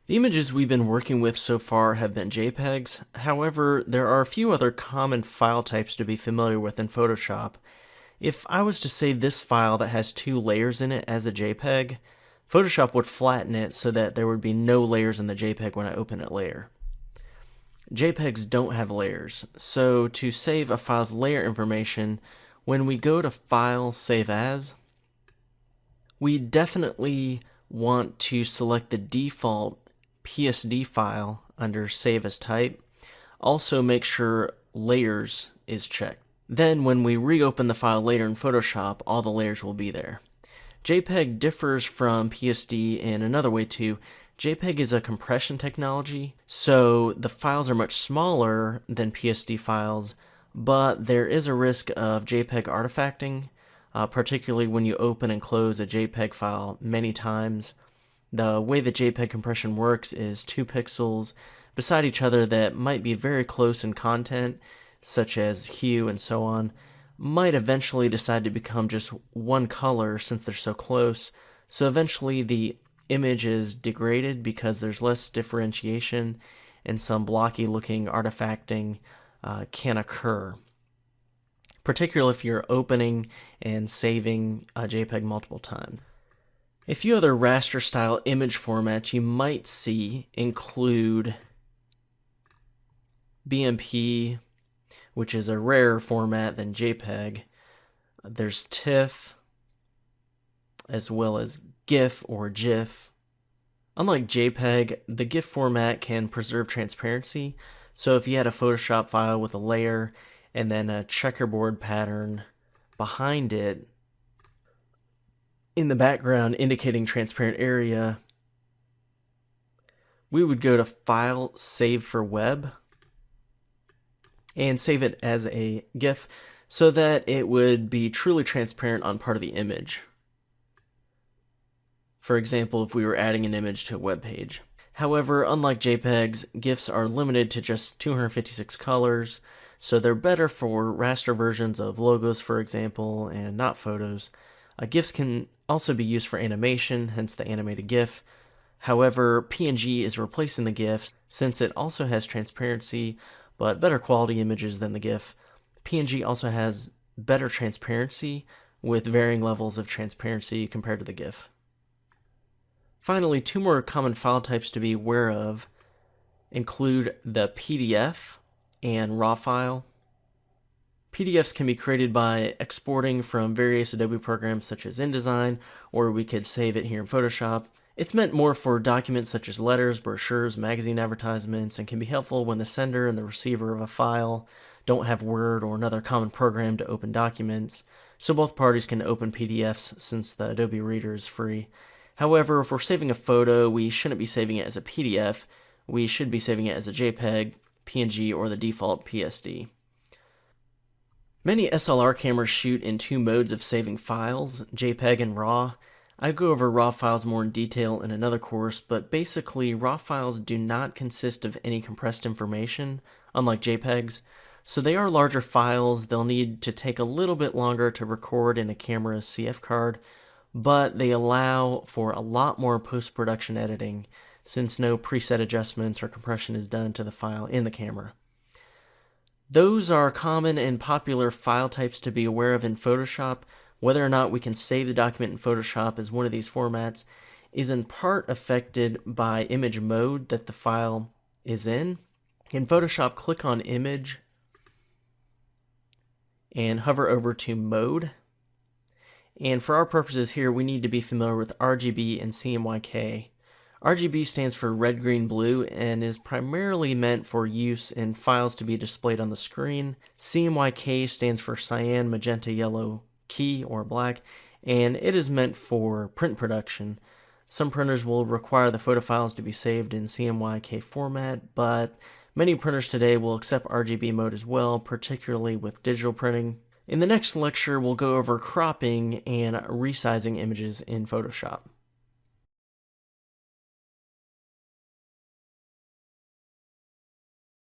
The images we've been working with so far have been JPEGs. However, there are a few other common file types to be familiar with in Photoshop. If I was to save this file that has two layers in it as a JPEG, Photoshop would flatten it so that there would be no layers in the JPEG when I open it later. JPEGs don't have layers, so to save a file's layer information, when we go to File, Save As, we definitely want to select the default PSD file under Save as Type. Also make sure Layers is checked. Then when we reopen the file later in Photoshop, all the layers will be there. JPEG differs from PSD in another way too. JPEG is a compression technology, so the files are much smaller than PSD files, but there is a risk of JPEG artifacting, particularly when you open and close a JPEG file many times. The way that JPEG compression works is two pixels beside each other that might be very close in content, such as hue and so on, might eventually decide to become just one color since they're so close, so eventually the image is degraded because there's less differentiation and some blocky looking artifacting can occur, particularly if you're opening and saving a JPEG multiple times. A few other raster style image formats you might see include BMP, which is a rarer format than JPEG. There's TIFF, as well as GIF or GIF. Unlike JPEG, the GIF format can preserve transparency, so if you had a Photoshop file with a layer and then a checkerboard pattern behind it, in the background indicating transparent area, we would go to File, Save for Web, and save it as a GIF so that it would be truly transparent on part of the image. For example, if we were adding an image to a web page. However, unlike JPEGs, GIFs are limited to just 256 colors, so they're better for raster versions of logos, for example, and not photos. GIFs can also be used for animation, hence the animated GIF. However, PNG is replacing the GIFs since it also has transparency, but better quality images than the GIF. PNG also has better transparency with varying levels of transparency compared to the GIF. Finally, two more common file types to be aware of include the PDF and RAW file. PDFs can be created by exporting from various Adobe programs such as InDesign, or we could save it here in Photoshop. It's meant more for documents such as letters, brochures, magazine advertisements, and can be helpful when the sender and the receiver of a file don't have Word or another common program to open documents, so both parties can open PDFs since the Adobe Reader is free. However, if we're saving a photo, we shouldn't be saving it as a PDF. We should be saving it as a JPEG, PNG, or the default PSD. Many SLR cameras shoot in two modes of saving files, JPEG and RAW. I go over RAW files more in detail in another course, but basically RAW files do not consist of any compressed information, unlike JPEGs, so they are larger files. They'll need to take a little bit longer to record in a camera's CF card, but they allow for a lot more post-production editing since no preset adjustments or compression is done to the file in the camera. Those are common and popular file types to be aware of in Photoshop. Whether or not we can save the document in Photoshop as one of these formats is in part affected by image mode that the file is in. In Photoshop, click on Image and hover over to Mode. And for our purposes here, we need to be familiar with RGB and CMYK. RGB stands for red, green, blue, and is primarily meant for use in files to be displayed on the screen. CMYK stands for cyan, magenta, yellow, key, or black, and it is meant for print production. Some printers will require the photo files to be saved in CMYK format, but many printers today will accept RGB mode as well, particularly with digital printing. In the next lecture, we'll go over cropping and resizing images in Photoshop.